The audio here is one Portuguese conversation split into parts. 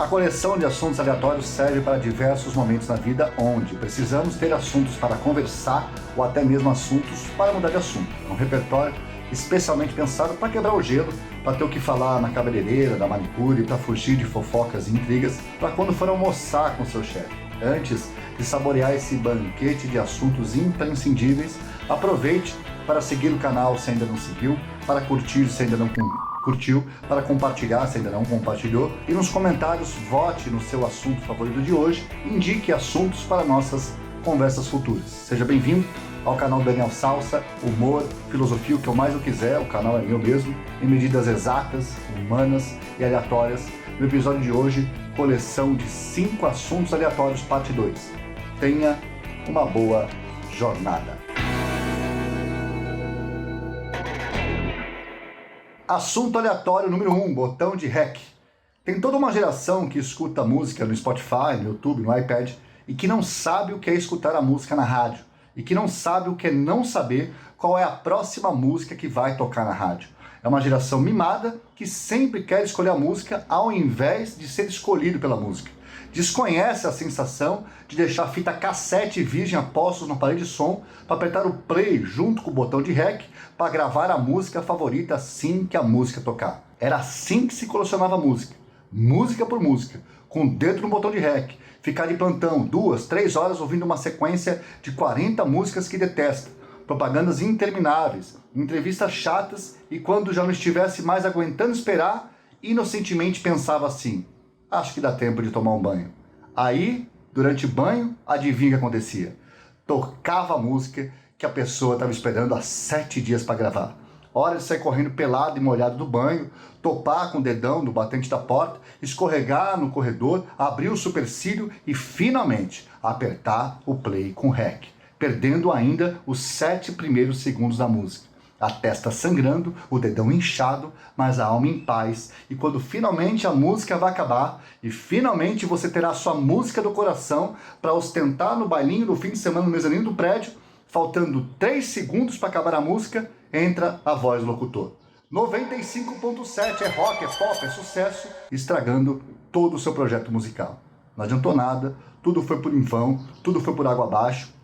A coleção de assuntos aleatórios serve para diversos momentos na vida onde precisamos ter assuntos para conversar ou até mesmo assuntos para mudar de assunto. É um repertório especialmente pensado para quebrar o gelo, para ter o que falar na cabeleireira, da manicure, para fugir de fofocas e intrigas, para quando for almoçar com seu chefe. Antes de saborear esse banquete de assuntos imprescindíveis, aproveite para seguir o canal se ainda não seguiu, para curtir se ainda não curtiu, para compartilhar se ainda não compartilhou e nos comentários vote no seu assunto favorito de hoje e indique assuntos para nossas conversas futuras. Seja bem-vindo ao canal Daniel Salsa, humor, filosofia, o que eu mais eu quiser, o canal é meu mesmo, em medidas exatas, humanas e aleatórias. No episódio de hoje, coleção de 5 assuntos aleatórios, parte 2. Tenha uma boa jornada. Assunto aleatório número 1, botão de REC. Tem toda uma geração que escuta música no Spotify, no YouTube, no iPad e que não sabe o que é escutar a música na rádio e que não sabe o que é não saber qual é a próxima música que vai tocar na rádio. É uma geração mimada que sempre quer escolher a música ao invés de ser escolhido pela música. Desconhece a sensação de deixar a fita cassete virgem apostos no aparelho de som para apertar o play junto com o botão de REC para gravar a música favorita assim que a música tocar. Era assim que se colecionava música, música por música, com o dedo no botão de REC, ficar de plantão 2, 3 horas ouvindo uma sequência de 40 músicas que detesta, propagandas intermináveis, entrevistas chatas e quando já não estivesse mais aguentando esperar, inocentemente pensava assim: acho que dá tempo de tomar um banho. Aí, durante o banho, adivinha o que acontecia? Tocava a música que a pessoa estava esperando há 7 dias para gravar. Hora de sair correndo pelado e molhado do banho, topar com o dedão no batente da porta, escorregar no corredor, abrir o supercílio e, finalmente, apertar o play com REC, perdendo ainda os 7 primeiros segundos da música. A testa sangrando, o dedão inchado, mas a alma em paz. E quando finalmente a música vai acabar e finalmente você terá a sua música do coração para ostentar no bailinho do fim de semana no mezanino do prédio, faltando 3 segundos para acabar a música, entra a voz do locutor. 95.7 é rock, é pop, é sucesso, estragando todo o seu projeto musical. Não adiantou nada, tudo foi por em vão, tudo foi por água abaixo.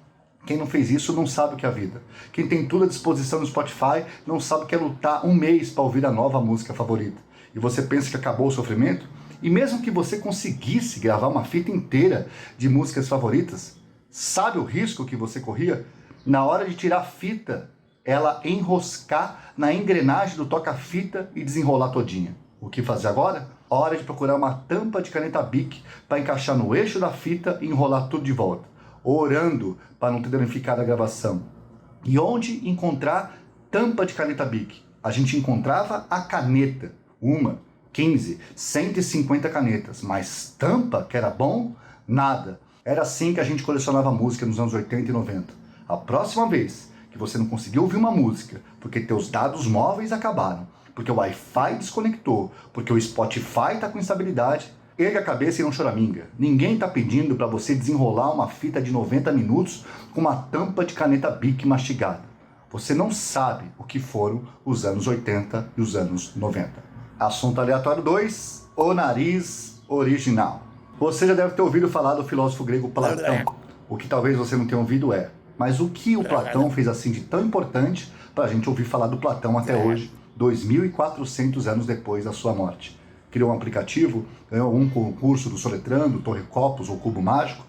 Quem não fez isso não sabe o que é a vida. Quem tem tudo à disposição no Spotify não sabe o que é lutar um mês para ouvir a nova música favorita. E você pensa que acabou o sofrimento? E mesmo que você conseguisse gravar uma fita inteira de músicas favoritas, sabe o risco que você corria? Na hora de tirar a fita, ela enroscar na engrenagem do toca-fita e desenrolar todinha. O que fazer agora? Hora de procurar uma tampa de caneta Bic para encaixar no eixo da fita e enrolar tudo de volta, orando para não ter danificado a gravação. E onde encontrar tampa de caneta Bic? A gente encontrava a caneta, 1, 15, 150 canetas, mas tampa, que era bom, nada. Era assim que a gente colecionava música nos anos 80 e 90. A próxima vez que você não conseguiu ouvir uma música porque teus dados móveis acabaram, porque o Wi-Fi desconectou, porque o Spotify está com instabilidade, erga a cabeça e não choraminga. Ninguém está pedindo para você desenrolar uma fita de 90 minutos com uma tampa de caneta Bic mastigada. Você não sabe o que foram os anos 80 e os anos 90. Assunto aleatório 2, o nariz original. Você já deve ter ouvido falar do filósofo grego Platão. O que talvez você não tenha ouvido é: mas o que o Platão fez assim de tão importante para a gente ouvir falar do Platão até hoje, 2.400 anos depois da sua morte? Criou um aplicativo, ganhou um concurso do Soletrando, Torre Copos ou Cubo Mágico?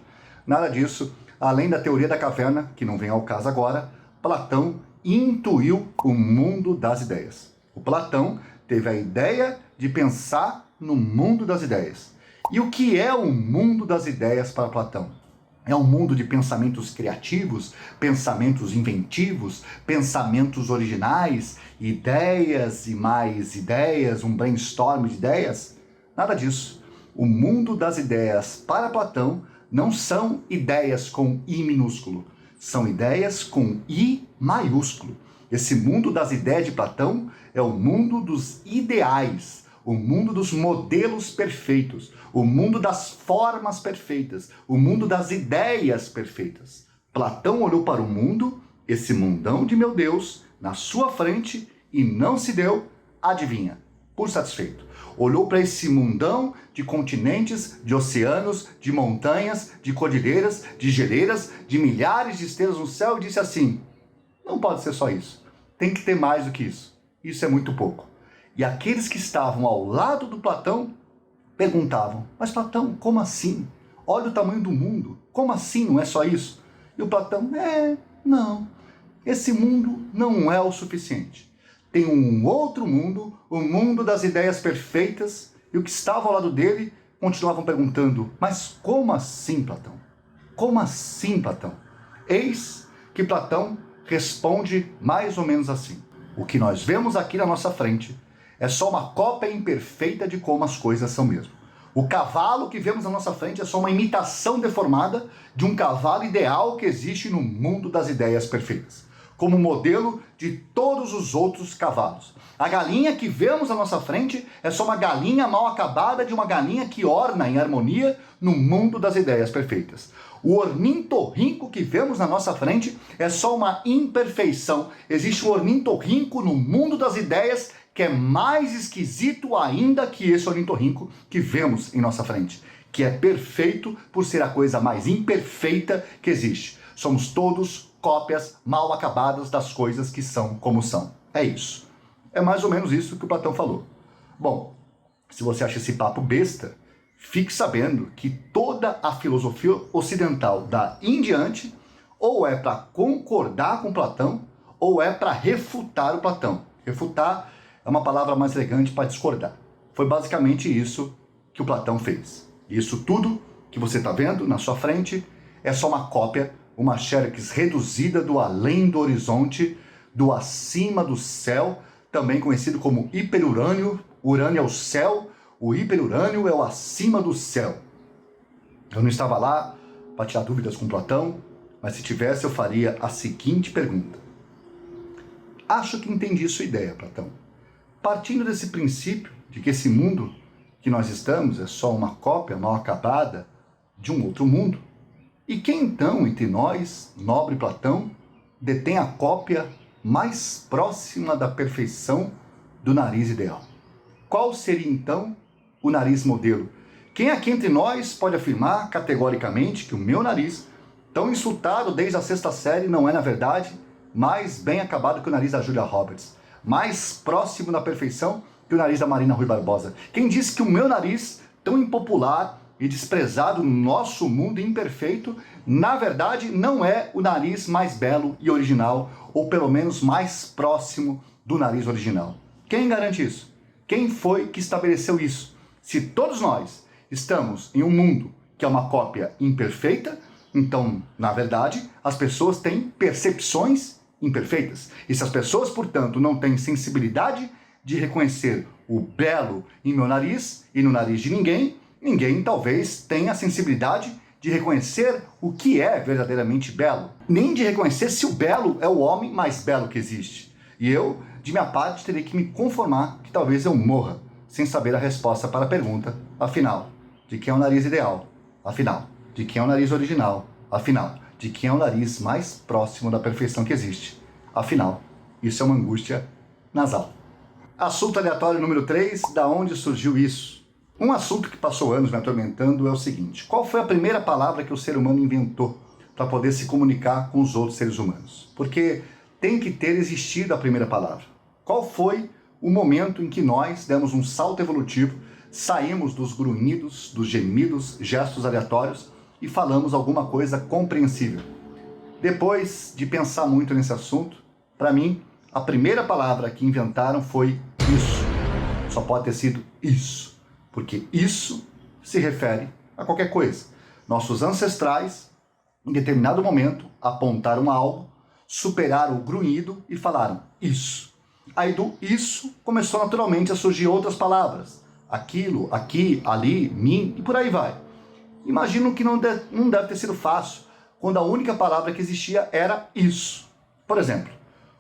Nada disso. Além da teoria da caverna, que não vem ao caso agora, Platão intuiu o mundo das ideias. O Platão teve a ideia de pensar no mundo das ideias. E o que é o mundo das ideias para Platão? É um mundo de pensamentos criativos, pensamentos inventivos, pensamentos originais, ideias e mais ideias, um brainstorm de ideias? Nada disso. O mundo das ideias para Platão não são ideias com I minúsculo, são ideias com I maiúsculo. Esse mundo das ideias de Platão é o mundo dos ideais, o mundo dos modelos perfeitos, o mundo das formas perfeitas, o mundo das ideias perfeitas. Platão olhou para o mundo, esse mundão de meu Deus, na sua frente e não se deu, adivinha, por satisfeito. Olhou para esse mundão de continentes, de oceanos, de montanhas, de cordilheiras, de geleiras, de milhares de estrelas no céu e disse assim: não pode ser só isso. Tem que ter mais do que isso. Isso é muito pouco. E aqueles que estavam ao lado do Platão perguntavam: mas Platão, como assim? Olha o tamanho do mundo. Como assim não é só isso? E o Platão: não. Esse mundo não é o suficiente. Tem um outro mundo, o mundo das ideias perfeitas, e o que estava ao lado dele continuavam perguntando: mas como assim, Platão? Como assim, Platão? Eis que Platão responde mais ou menos assim: o que nós vemos aqui na nossa frente é só uma cópia imperfeita de como as coisas são mesmo. O cavalo que vemos na nossa frente é só uma imitação deformada de um cavalo ideal que existe no mundo das ideias perfeitas, como modelo de todos os outros cavalos. A galinha que vemos à nossa frente é só uma galinha mal acabada de uma galinha que orna em harmonia no mundo das ideias perfeitas. O ornitorrinco que vemos na nossa frente é só uma imperfeição. Existe um ornitorrinco no mundo das ideias que é mais esquisito ainda que esse ornitorrinco que vemos em nossa frente, que é perfeito por ser a coisa mais imperfeita que existe. Somos todos cópias mal acabadas das coisas que são como são. É isso. É mais ou menos isso que o Platão falou. Bom, se você acha esse papo besta, fique sabendo que toda a filosofia ocidental daí em diante ou é para concordar com Platão ou é para refutar o Platão. Refutar é uma palavra mais elegante para discordar. Foi basicamente isso que o Platão fez. Isso tudo que você está vendo na sua frente é só uma cópia, uma xerox reduzida do além do horizonte, do acima do céu, também conhecido como hiperurânio. Urânio é o céu, o hiperurânio é o acima do céu. Eu não estava lá para tirar dúvidas com Platão, mas se tivesse eu faria a seguinte pergunta. Acho que entendi sua ideia, Platão. Partindo desse princípio de que esse mundo que nós estamos é só uma cópia mal acabada de um outro mundo, e quem então entre nós, nobre Platão, detém a cópia mais próxima da perfeição do nariz ideal? Qual seria então o nariz modelo? Quem aqui entre nós pode afirmar categoricamente que o meu nariz, tão insultado desde a 6ª série, não é na verdade mais bem acabado que o nariz da Julia Roberts, mais próximo da perfeição que o nariz da Marina Rui Barbosa? Quem disse que o meu nariz, tão impopular e desprezado no nosso mundo imperfeito, na verdade não é o nariz mais belo e original, ou pelo menos mais próximo do nariz original? Quem garante isso? Quem foi que estabeleceu isso? Se todos nós estamos em um mundo que é uma cópia imperfeita, então, na verdade, as pessoas têm percepções imperfeitas. E se as pessoas, portanto, não têm sensibilidade de reconhecer o belo em meu nariz e no nariz de ninguém, ninguém talvez tenha a sensibilidade de reconhecer o que é verdadeiramente belo. Nem de reconhecer se o belo é o homem mais belo que existe. E eu, de minha parte, terei que me conformar que talvez eu morra sem saber a resposta para a pergunta: afinal, de quem é o nariz ideal? Afinal, de quem é o nariz original? Afinal, de quem é o nariz mais próximo da perfeição que existe? Afinal, isso é uma angústia nasal. Assunto aleatório número 3, da onde surgiu isso? Um assunto que passou anos me atormentando é o seguinte: qual foi a primeira palavra que o ser humano inventou para poder se comunicar com os outros seres humanos? Porque tem que ter existido a primeira palavra. Qual foi o momento em que nós demos um salto evolutivo, saímos dos grunhidos, dos gemidos, gestos aleatórios e falamos alguma coisa compreensível? Depois de pensar muito nesse assunto, para mim, a primeira palavra que inventaram foi isso. Só pode ter sido isso, porque isso se refere a qualquer coisa. Nossos ancestrais, em determinado momento, apontaram algo, superaram o grunhido e falaram isso. Aí do isso começou naturalmente a surgir outras palavras. Aquilo, aqui, ali, mim e por aí vai. Imagino que não deve ter sido fácil quando a única palavra que existia era isso. Por exemplo,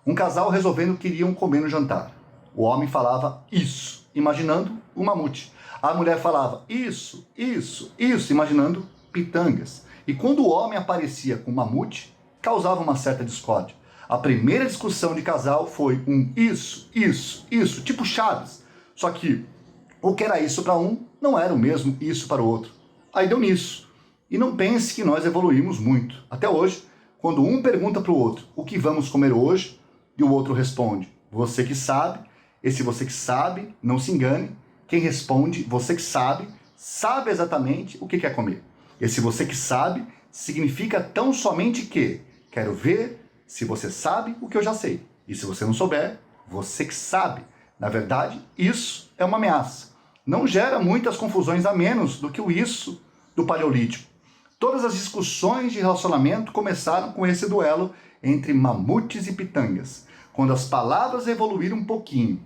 um casal resolvendo que iriam comer no jantar. O homem falava isso, imaginando um mamute. A mulher falava isso, imaginando pitangas. E quando o homem aparecia com mamute, causava uma certa discórdia. A primeira discussão de casal foi um isso, tipo Chaves. Só que O que era isso para um, não era o mesmo isso para o outro. Aí deu nisso. E não pense que nós evoluímos muito. Até hoje, quando um pergunta para o outro o que vamos comer hoje, e o outro responde, você que sabe. Esse você que sabe, não se engane. Quem responde, você que sabe exatamente o que quer comer. Esse você que sabe significa tão somente que quero ver se você sabe o que eu já sei. E se você não souber, você que sabe. Na verdade, isso é uma ameaça. Não gera muitas confusões a menos do que o isso do Paleolítico. Todas as discussões de relacionamento começaram com esse duelo entre mamutes e pitangas. Quando as palavras evoluíram um pouquinho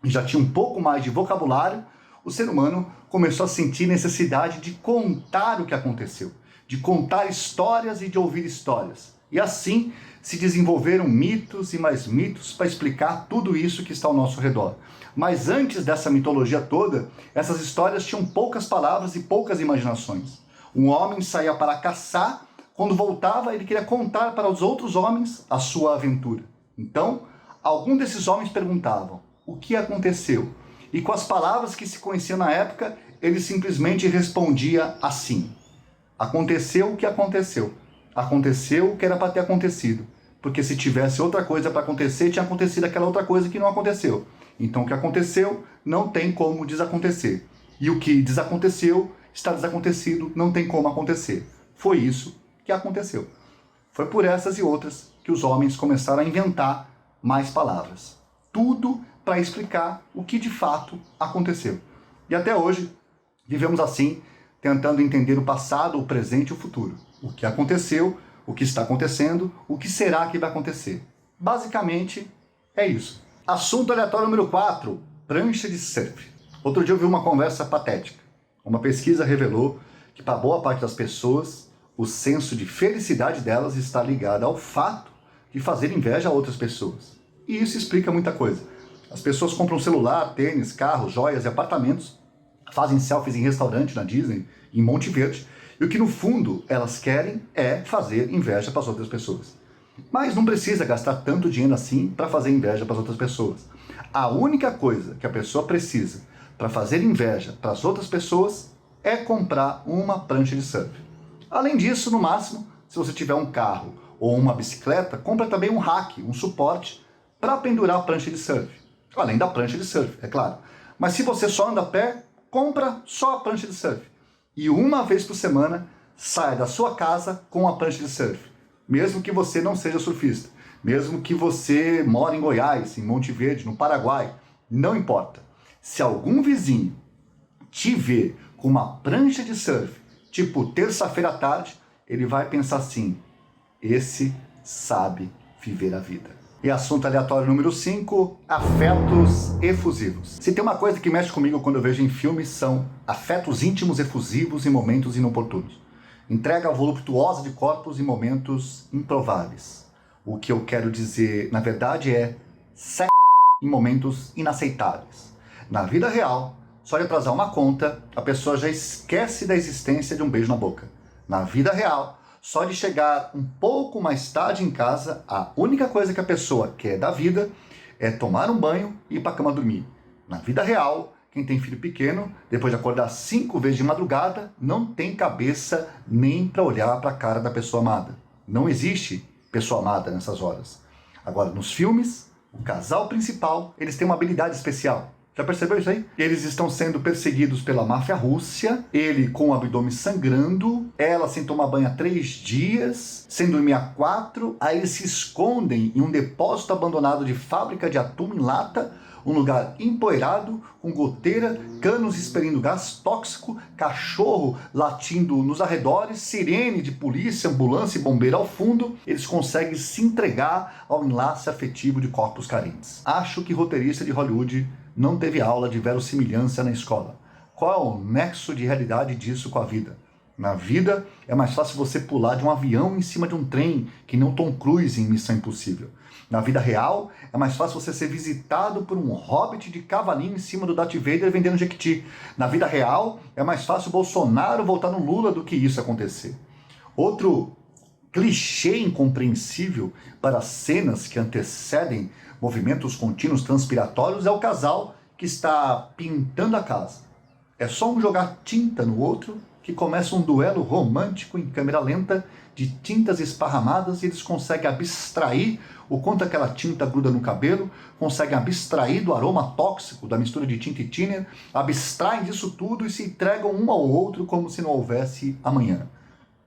e já tinha um pouco mais de vocabulário, o ser humano começou a sentir necessidade de contar o que aconteceu, de contar histórias e de ouvir histórias. E assim se desenvolveram mitos e mais mitos para explicar tudo isso que está ao nosso redor. Mas antes dessa mitologia toda, essas histórias tinham poucas palavras e poucas imaginações. Um homem saía para caçar, quando voltava ele queria contar para os outros homens a sua aventura. Então, algum desses homens perguntavam, o que aconteceu? E com as palavras que se conheciam na época, ele simplesmente respondia assim. Aconteceu o que aconteceu. Aconteceu o que era para ter acontecido. Porque se tivesse outra coisa para acontecer, tinha acontecido aquela outra coisa que não aconteceu. Então o que aconteceu não tem como desacontecer. E o que desaconteceu está desacontecido, não tem como acontecer. Foi isso que aconteceu. Foi por essas e outras que os homens começaram a inventar mais palavras. Tudo para explicar o que de fato aconteceu. E até hoje vivemos assim, tentando entender o passado, o presente e o futuro. O que aconteceu, o que está acontecendo, o que será que vai acontecer. Basicamente, é isso. Assunto aleatório número 4, prancha de surf. Outro dia eu vi uma conversa patética. Uma pesquisa revelou que para boa parte das pessoas, o senso de felicidade delas está ligado ao fato de fazer inveja a outras pessoas. E isso explica muita coisa. As pessoas compram celular, tênis, carros, joias e apartamentos, fazem selfies em restaurante na Disney, em Monte Verde, e o que no fundo elas querem é fazer inveja para as outras pessoas. Mas não precisa gastar tanto dinheiro assim para fazer inveja para as outras pessoas. A única coisa que a pessoa precisa para fazer inveja para as outras pessoas é comprar uma prancha de surf. Além disso, no máximo, se você tiver um carro ou uma bicicleta, compra também um rack, um suporte para pendurar a prancha de surf. Além da prancha de surf, é claro. Mas se você só anda a pé, compra só a prancha de surf. E uma vez por semana, saia da sua casa com a prancha de surf. Mesmo que você não seja surfista. Mesmo que você mora em Goiás, em Monte Verde, no Paraguai. Não importa. Se algum vizinho te ver com uma prancha de surf, tipo terça-feira à tarde, ele vai pensar assim, esse sabe viver a vida. E assunto aleatório número 5, afetos efusivos. Se tem uma coisa que mexe comigo quando eu vejo em filmes, são afetos íntimos efusivos em momentos inoportunos. Entrega voluptuosa de corpos em momentos improváveis. O que eu quero dizer, na verdade, é sexo em momentos inaceitáveis. Na vida real, só de atrasar uma conta, a pessoa já esquece da existência de um beijo na boca. Na vida real, só de chegar um pouco mais tarde em casa, a única coisa que a pessoa quer da vida é tomar um banho e ir para a cama dormir. Na vida real, quem tem filho pequeno, depois de acordar 5 vezes de madrugada, não tem cabeça nem para olhar para a cara da pessoa amada. Não existe pessoa amada nessas horas. Agora, nos filmes, o casal principal, eles têm uma habilidade especial. Já percebeu isso aí? Eles estão sendo perseguidos pela máfia russa, ele com o abdômen sangrando, ela sem tomar banho há 3 dias, sem dormir há 4, aí eles se escondem em um depósito abandonado de fábrica de atum em lata, um lugar empoeirado, com goteira, canos expelindo gás tóxico, cachorro latindo nos arredores, sirene de polícia, ambulância e bombeiro ao fundo, eles conseguem se entregar ao enlace afetivo de corpos carentes. Acho que roteirista de Hollywood não teve aula de verossimilhança na escola. Qual é o nexo de realidade disso com a vida? Na vida, é mais fácil você pular de um avião em cima de um trem que não Tom Cruise em Missão Impossível. Na vida real, é mais fácil você ser visitado por um hobbit de cavalinho em cima do Darth Vader vendendo jequiti. Na vida real, é mais fácil o Bolsonaro voltar no Lula do que isso acontecer. Outro clichê incompreensível para cenas que antecedem movimentos contínuos transpiratórios é o casal que está pintando a casa. É só um jogar tinta no outro que começa um duelo romântico em câmera lenta de tintas esparramadas e eles conseguem abstrair o quanto aquela tinta gruda no cabelo, conseguem abstrair do aroma tóxico da mistura de tinta e thinner, abstraem disso tudo e se entregam um ao outro como se não houvesse amanhã.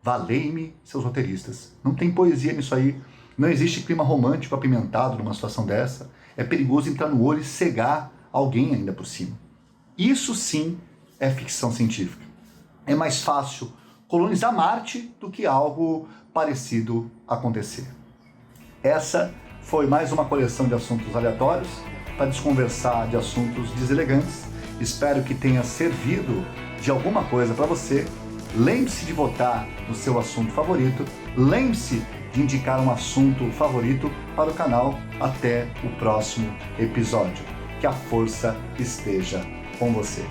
Valei-me, seus roteiristas. Não tem poesia nisso aí. Não existe clima romântico apimentado numa situação dessa. É perigoso entrar no olho e cegar alguém ainda por cima. Isso sim é ficção científica. É mais fácil colonizar Marte do que algo parecido acontecer. Essa foi mais uma coleção de assuntos aleatórios para desconversar de assuntos deselegantes. Espero que tenha servido de alguma coisa para você. Lembre-se de votar no seu assunto favorito. Lembre-se de indicar um assunto favorito para o canal. Até o próximo episódio. Que a força esteja com você.